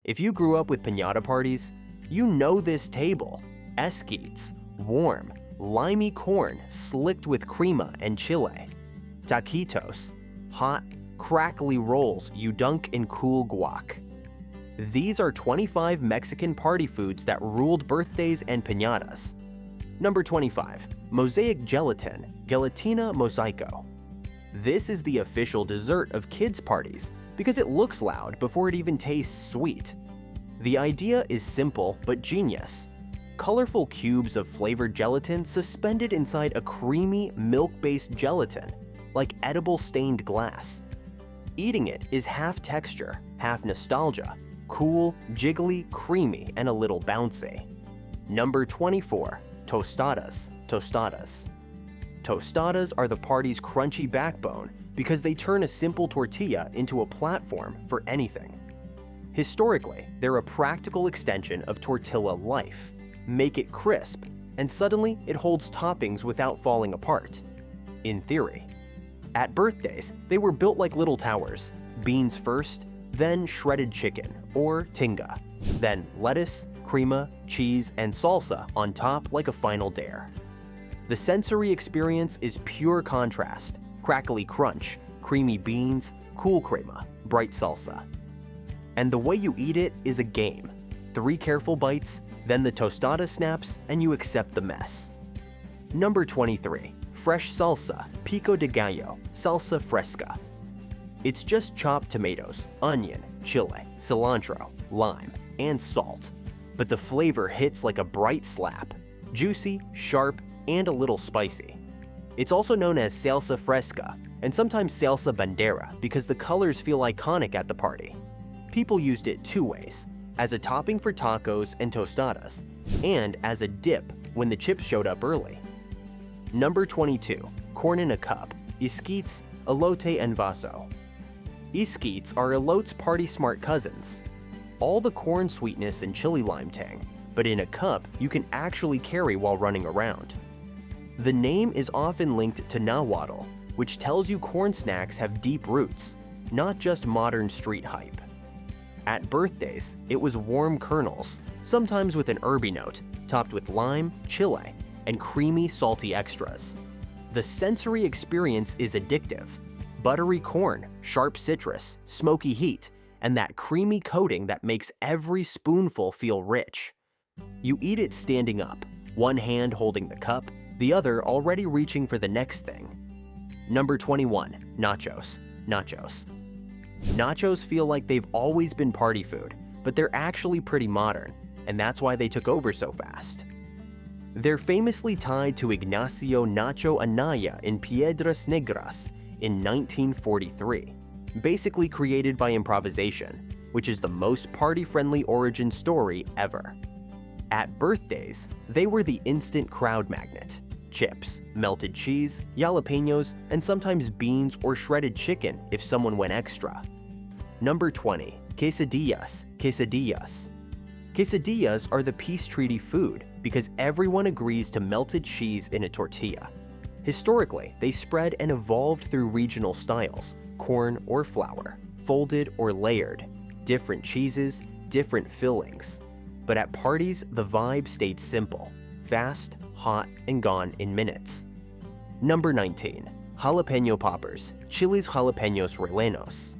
If you grew up with piñata parties, you know this table. Esquites, warm, limey corn slicked with crema and chile. Taquitos, hot, crackly rolls you dunk in cool guac. These are 25 Mexican party foods that ruled birthdays and piñatas. Number 25. Mosaic Gelatin, Gelatina Mosaico. This is the official dessert of kids' parties because it looks loud before it even tastes sweet. The idea is simple but genius. Colorful cubes of flavored gelatin suspended inside a creamy, milk-based gelatin, like edible stained glass. Eating it is half texture, half nostalgia, cool, jiggly, creamy, and a little bouncy. Number 24. Tostadas, Tostadas. Tostadas are the party's crunchy backbone because they turn a simple tortilla into a platform for anything. Historically, they're a practical extension of tortilla life. Make it crisp, and suddenly it holds toppings without falling apart. In theory. At birthdays, they were built like little towers, beans first, then shredded chicken, or tinga, then lettuce, crema, cheese, and salsa on top like a final dare. The sensory experience is pure contrast, crackly crunch, creamy beans, cool crema, bright salsa. And the way you eat it is a game. 3 careful bites, then the tostada snaps, and you accept the mess. Number 23. Fresh salsa, Pico de Gallo, salsa fresca. It's just chopped tomatoes, onion, chile, cilantro, lime, and salt. But the flavor hits like a bright slap, juicy, sharp, and a little spicy. It's also known as salsa fresca, and sometimes salsa bandera because the colors feel iconic at the party. People used it 2 ways, as a topping for tacos and tostadas, and as a dip when the chips showed up early. Number 22. Corn in a cup, Esquites, elote en vaso. Esquites are elote's party-smart cousins. All the corn sweetness and chili lime tang, but in a cup you can actually carry while running around. The name is often linked to Nahuatl, which tells you corn snacks have deep roots, not just modern street hype. At birthdays, it was warm kernels, sometimes with an herby note, topped with lime, chile, and creamy, salty extras. The sensory experience is addictive. Buttery corn, sharp citrus, smoky heat, and that creamy coating that makes every spoonful feel rich. You eat it standing up, one hand holding the cup, the other already reaching for the next thing. Number 21. Nachos, Nachos. Nachos feel like they've always been party food, but they're actually pretty modern, and that's why they took over so fast. They're famously tied to Ignacio Nacho Anaya in Piedras Negras in 1943, basically created by improvisation, which is the most party-friendly origin story ever. At birthdays, they were the instant crowd magnet. Chips, melted cheese, jalapeños, and sometimes beans or shredded chicken if someone went extra. Number 20. Quesadillas, Quesadillas. Quesadillas are the peace treaty food because everyone agrees to melted cheese in a tortilla. Historically, they spread and evolved through regional styles, corn or flour, folded or layered, different cheeses, different fillings. But at parties, the vibe stayed simple, fast, hot, and gone in minutes. Number 19. Jalapeño Poppers, Chiles Jalapeños Rellenos.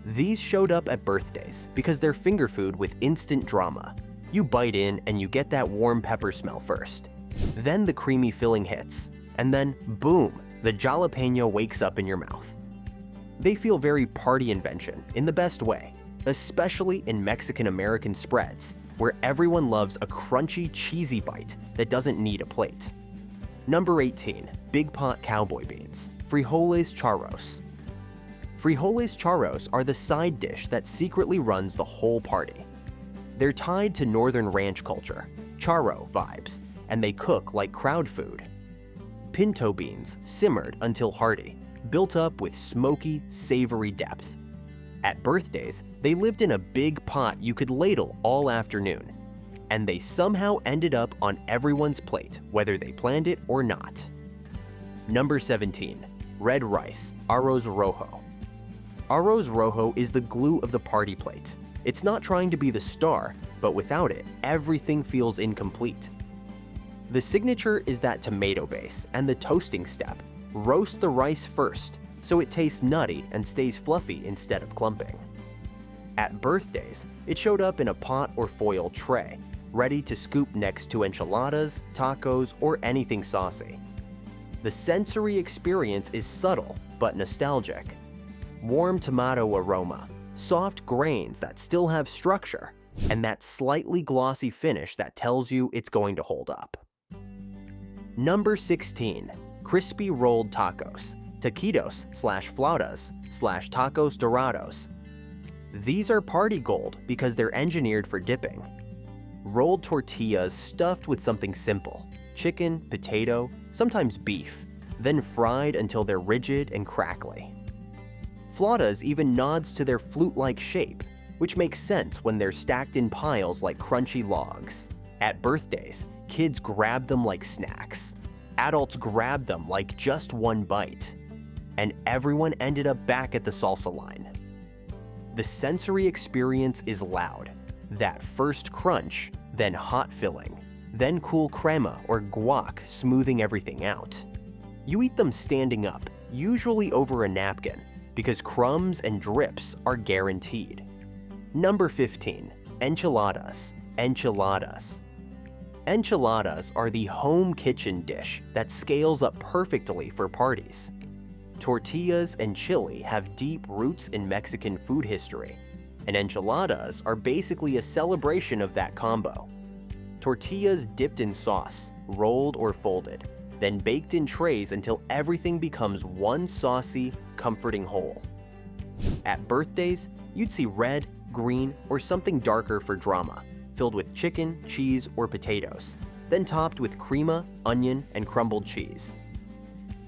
These showed up at birthdays because they're finger food with instant drama. You bite in and you get that warm pepper smell first. Then the creamy filling hits, and then boom, the jalapeño wakes up in your mouth. They feel very party invention in the best way, especially in Mexican-American spreads, where everyone loves a crunchy, cheesy bite that doesn't need a plate. Number 18. Big pot cowboy beans, Frijoles Charros. Frijoles Charros are the side dish that secretly runs the whole party. They're tied to northern ranch culture, charro vibes, and they cook like crowd food. Pinto beans simmered until hearty, built up with smoky, savory depth. At birthdays, they lived in a big pot you could ladle all afternoon, and they somehow ended up on everyone's plate, whether they planned it or not. Number 17. Red rice, Arroz Rojo. Arroz Rojo is the glue of the party plate. It's not trying to be the star, but without it, everything feels incomplete. The signature is that tomato base and the toasting step. Roast the rice first, so it tastes nutty and stays fluffy instead of clumping. At birthdays, it showed up in a pot or foil tray, ready to scoop next to enchiladas, tacos, or anything saucy. The sensory experience is subtle but nostalgic. Warm tomato aroma, soft grains that still have structure, and that slightly glossy finish that tells you it's going to hold up. Number 16. Crispy rolled tacos, taquitos/flautas/tacos dorados. These are party gold because they're engineered for dipping. Rolled tortillas stuffed with something simple, chicken, potato, sometimes beef, then fried until they're rigid and crackly. Flautas even nods to their flute-like shape, which makes sense when they're stacked in piles like crunchy logs. At birthdays, kids grab them like snacks. Adults grab them like just one bite. And everyone ended up back at the salsa line. The sensory experience is loud. That first crunch, then hot filling, then cool crema or guac smoothing everything out. You eat them standing up, usually over a napkin, because crumbs and drips are guaranteed. Number 15. Enchiladas. Enchiladas. Enchiladas are the home kitchen dish that scales up perfectly for parties. Tortillas and chili have deep roots in Mexican food history, and enchiladas are basically a celebration of that combo. Tortillas dipped in sauce, rolled or folded, then baked in trays until everything becomes one saucy, comforting whole. At birthdays, you'd see red, green, or something darker for drama, filled with chicken, cheese, or potatoes, then topped with crema, onion, and crumbled cheese.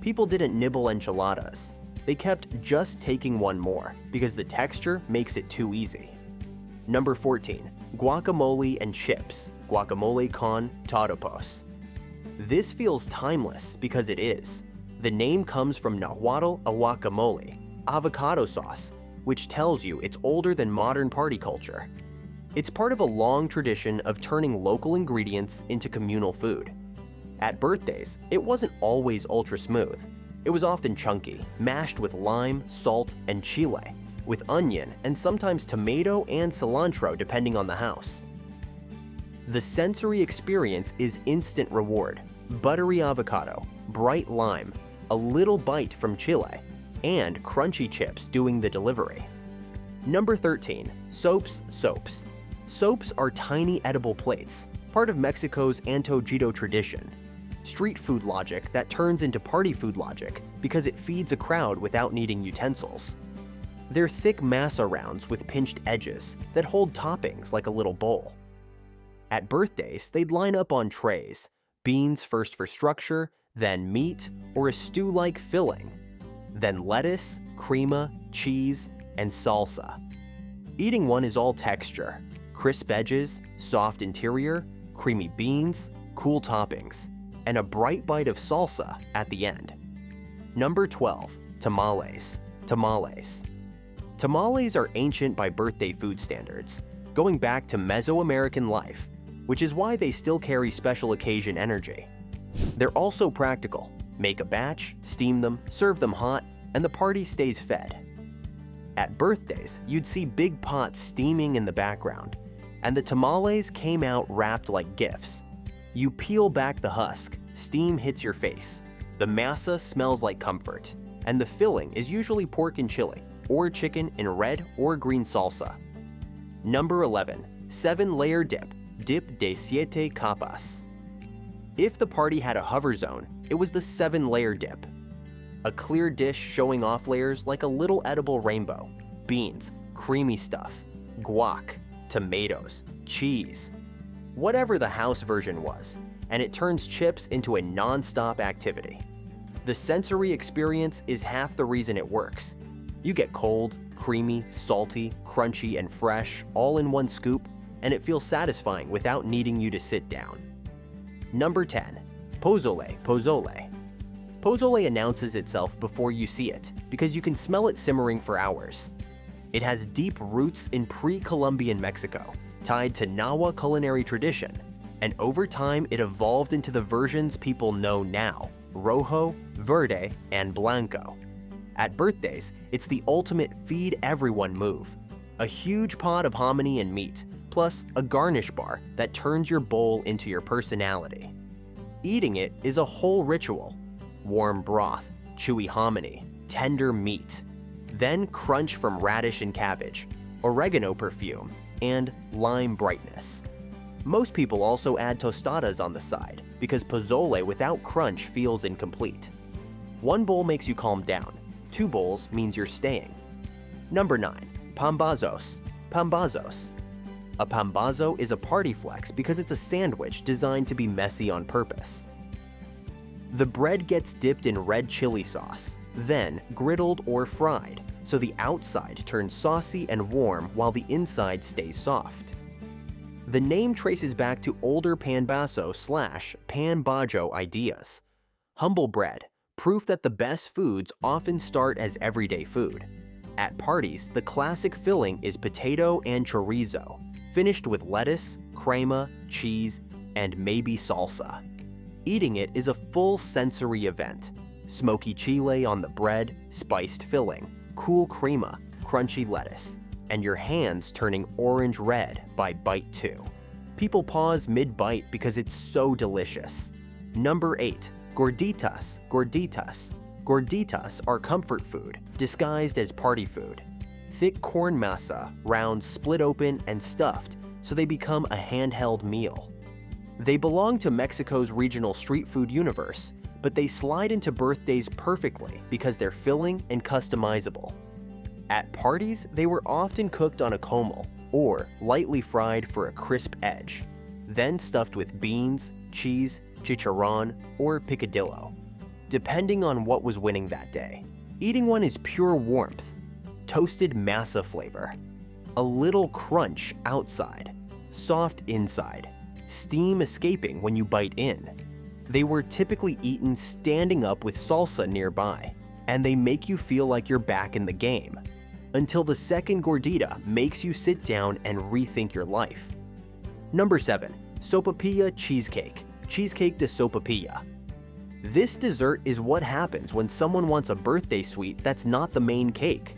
People didn't nibble enchiladas. They kept just taking one more because the texture makes it too easy. Number 14. Guacamole and chips. Guacamole con totopos. This feels timeless because it is. The name comes from Nahuatl guacamole, avocado sauce, which tells you it's older than modern party culture. It's part of a long tradition of turning local ingredients into communal food. At birthdays, it wasn't always ultra smooth. It was often chunky, mashed with lime, salt, and chile, with onion and sometimes tomato and cilantro depending on the house. The sensory experience is instant reward. Buttery avocado, bright lime, a little bite from chile, and crunchy chips doing the delivery. Number 13. Soaps. Soaps are tiny edible plates, part of Mexico's antojito tradition. Street food logic that turns into party food logic because it feeds a crowd without needing utensils. They're thick masa rounds with pinched edges that hold toppings like a little bowl. At birthdays, they'd line up on trays, beans first for structure, then meat or a stew-like filling, then lettuce, crema, cheese, and salsa. Eating one is all texture, crisp edges, soft interior, creamy beans, cool toppings, and a bright bite of salsa at the end. Number 12. Tamales. Tamales are ancient by birthday food standards, going back to Mesoamerican life, which is why they still carry special occasion energy. They're also practical. Make a batch, steam them, serve them hot, and the party stays fed. At birthdays, you'd see big pots steaming in the background, and the tamales came out wrapped like gifts. You peel back the husk, steam hits your face, the masa smells like comfort, and the filling is usually pork and chili, or chicken in red or green salsa. Number 11. 7-layer dip. Dip de siete capas. If the party had a hover zone, it was the 7-layer dip. A clear dish showing off layers like a little edible rainbow. Beans, creamy stuff, guac, tomatoes, cheese. Whatever the house version was, and it turns chips into a non-stop activity. The sensory experience is half the reason it works. You get cold, creamy, salty, crunchy, and fresh all in one scoop, and it feels satisfying without needing you to sit down. Number 10. Pozole. Pozole announces itself before you see it because you can smell it simmering for hours. It has deep roots in pre-Columbian Mexico, tied to Nahua culinary tradition, and over time it evolved into the versions people know now: Rojo, Verde, and Blanco. At birthdays, it's the ultimate feed everyone move. A huge pot of hominy and meat, plus a garnish bar that turns your bowl into your personality. Eating it is a whole ritual. Warm broth, chewy hominy, tender meat. Then crunch from radish and cabbage, oregano perfume, and lime brightness. Most people also add tostadas on the side because pozole without crunch feels incomplete. One bowl makes you calm down. 2 bowls means you're staying. Number 9. Pambazos. Pambazos. A pambazo is a party flex because it's a sandwich designed to be messy on purpose. The bread gets dipped in red chili sauce, then griddled or fried, so the outside turns saucy and warm while the inside stays soft. The name traces back to older panbazo/pan bajo ideas. Humble bread, proof that the best foods often start as everyday food. At parties, the classic filling is potato and chorizo, finished with lettuce, crema, cheese, and maybe salsa. Eating it is a full sensory event. Smoky chile on the bread, spiced filling, cool crema, crunchy lettuce, and your hands turning orange-red by bite 2. People pause mid-bite because it's so delicious. Number 8. Gorditas. Gorditas. Gorditas are comfort food, disguised as party food. Thick corn masa, rounds split open and stuffed, so they become a handheld meal. They belong to Mexico's regional street food universe, but they slide into birthdays perfectly because they're filling and customizable. At parties, they were often cooked on a comal or lightly fried for a crisp edge, then stuffed with beans, cheese, chicharron, or picadillo, depending on what was winning that day. Eating one is pure warmth, toasted masa flavor, a little crunch outside, soft inside, steam escaping when you bite in. They were typically eaten standing up with salsa nearby, and they make you feel like you're back in the game, until the second gordita makes you sit down and rethink your life. Number 7. Sopapilla cheesecake. Cheesecake de sopapilla. This dessert is what happens when someone wants a birthday sweet that's not the main cake,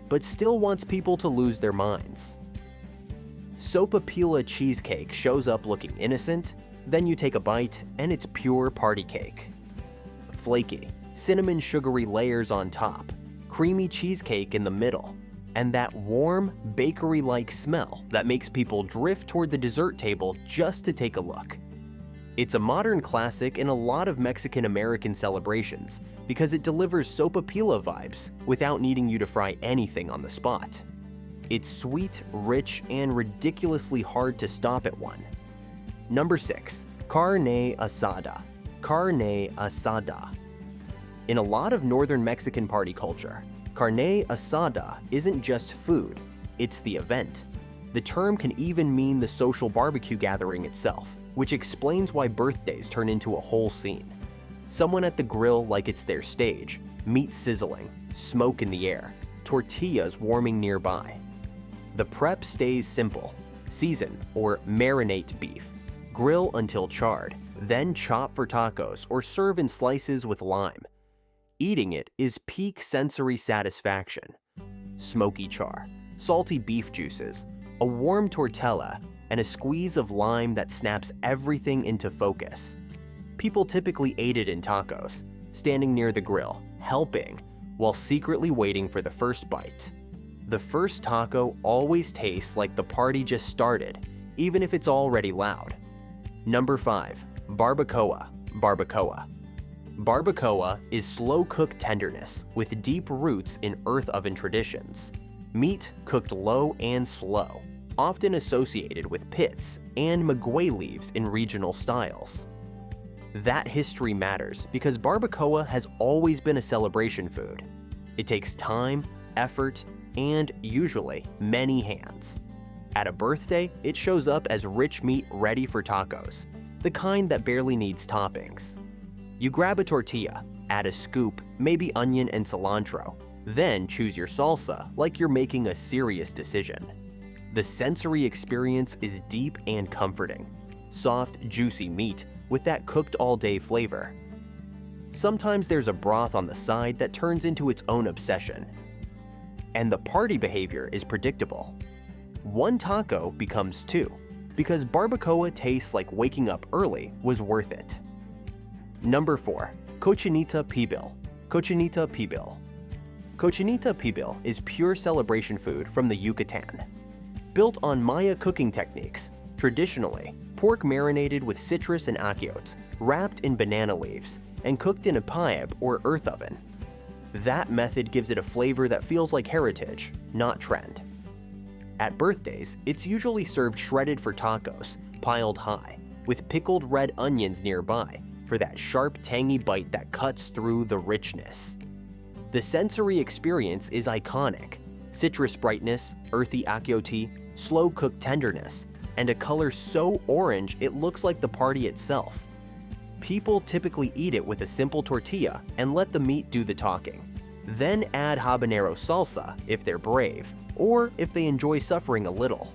but still wants people to lose their minds. Sopapilla cheesecake shows up looking innocent, then you take a bite and it's pure party cake. Flaky, cinnamon sugary layers on top, creamy cheesecake in the middle, and that warm, bakery-like smell that makes people drift toward the dessert table just to take a look. It's a modern classic in a lot of Mexican-American celebrations because it delivers sopapilla vibes without needing you to fry anything on the spot. It's sweet, rich, and ridiculously hard to stop at one. Number 6. Carne Asada. Carne Asada. In a lot of northern Mexican party culture, carne asada isn't just food, it's the event. The term can even mean the social barbecue gathering itself, which explains why birthdays turn into a whole scene. Someone at the grill like it's their stage, meat sizzling, smoke in the air, tortillas warming nearby. The prep stays simple. Season or marinate beef, grill until charred, then chop for tacos or serve in slices with lime. Eating it is peak sensory satisfaction. Smoky char, salty beef juices, a warm tortilla, and a squeeze of lime that snaps everything into focus. People typically ate it in tacos, standing near the grill, helping, while secretly waiting for the first bite. The first taco always tastes like the party just started, even if it's already loud. Number 5. Barbacoa. Barbacoa. Barbacoa is slow-cooked tenderness with deep roots in earth oven traditions. Meat cooked low and slow, often associated with pits and maguey leaves in regional styles. That history matters because barbacoa has always been a celebration food. It takes time, effort, and usually many hands. At a birthday, it shows up as rich meat ready for tacos, the kind that barely needs toppings. You grab a tortilla, add a scoop, maybe onion and cilantro, Then choose your salsa like you're making a serious decision. The sensory experience is deep and comforting. Soft, juicy meat with that cooked all day flavor. Sometimes there's a broth on the side that turns into its own obsession. And the party behavior is predictable. One taco becomes two, because barbacoa tastes like waking up early was worth it. Number 4. Cochinita pibil. Cochinita pibil. Cochinita pibil is pure celebration food from the Yucatan. Built on Maya cooking techniques, traditionally, pork marinated with citrus and achiote, wrapped in banana leaves, and cooked in a piab or earth oven. That method gives it a flavor that feels like heritage, not trend. At birthdays, it's usually served shredded for tacos, piled high, with pickled red onions nearby for that sharp, tangy bite that cuts through the richness. The sensory experience is iconic. Citrus brightness, earthy achiote, slow-cooked tenderness, and a color so orange it looks like the party itself. People typically eat it with a simple tortilla and let the meat do the talking. Then add habanero salsa if they're brave, or if they enjoy suffering a little.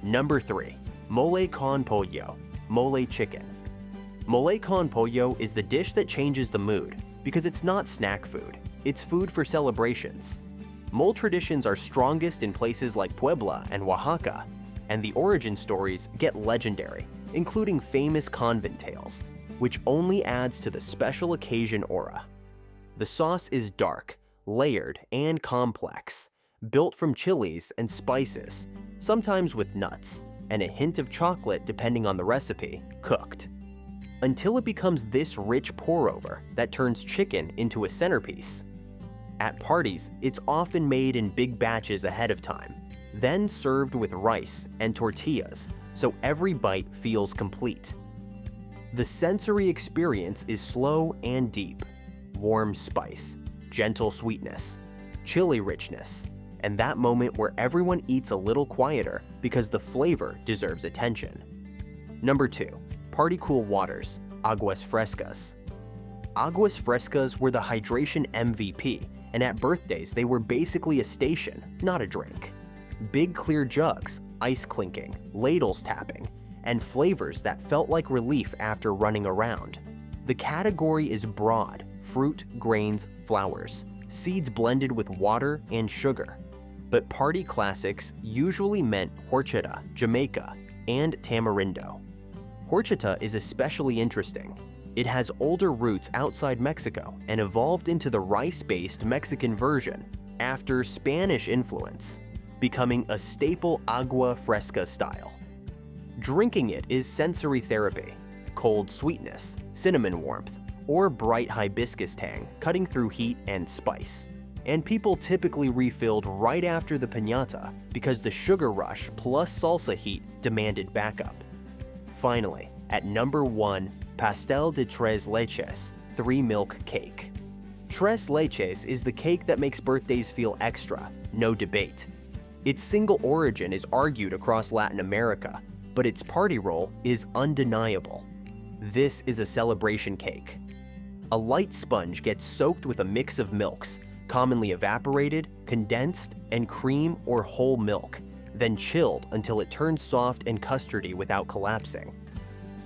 Number 3. Mole con pollo. Mole chicken. Mole con pollo is the dish that changes the mood because it's not snack food, it's food for celebrations. Mole traditions are strongest in places like Puebla and Oaxaca, and the origin stories get legendary, including famous convent tales, which only adds to the special occasion aura. The sauce is dark, layered, and complex, built from chilies and spices, sometimes with nuts, and a hint of chocolate depending on the recipe, cooked. Until it becomes this rich pour-over that turns chicken into a centerpiece. At parties, it's often made in big batches ahead of time, then served with rice and tortillas, so every bite feels complete. The sensory experience is slow and deep. Warm spice, gentle sweetness, chili richness, and that moment where everyone eats a little quieter because the flavor deserves attention. Number 2. Party cool waters, aguas frescas. Aguas frescas were the hydration MVP, and at birthdays they were basically a station, not a drink. Big clear jugs, ice clinking, ladles tapping, and flavors that felt like relief after running around. The category is broad: fruit, grains, flowers, seeds blended with water and sugar. But party classics usually meant horchata, Jamaica, and tamarindo. Horchata is especially interesting. It has older roots outside Mexico and evolved into the rice-based Mexican version after Spanish influence, becoming a staple agua fresca style. Drinking it is sensory therapy: cold sweetness, cinnamon warmth, or bright hibiscus tang cutting through heat and spice. And people typically refilled right after the piñata because the sugar rush plus salsa heat demanded backup. Finally, at number 1, Pastel de Tres Leches, 3-milk cake. Tres Leches is the cake that makes birthdays feel extra, no debate. Its single origin is argued across Latin America, but its party role is undeniable. This is a celebration cake. A light sponge gets soaked with a mix of milks, commonly evaporated, condensed, and cream or whole milk, then chilled until it turns soft and custardy without collapsing.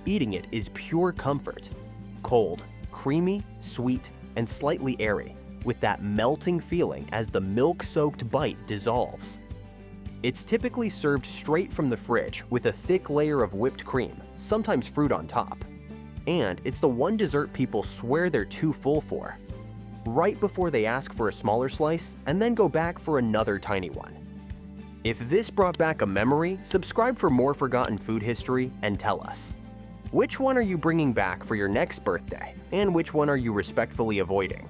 Eating it is pure comfort. Cold, creamy, sweet, and slightly airy, with that melting feeling as the milk-soaked bite dissolves. It's typically served straight from the fridge with a thick layer of whipped cream, sometimes fruit on top. And it's the one dessert people swear they're too full for, right before they ask for a smaller slice and then go back for another tiny one. If this brought back a memory, subscribe for more forgotten food history and tell us. Which one are you bringing back for your next birthday, and which one are you respectfully avoiding?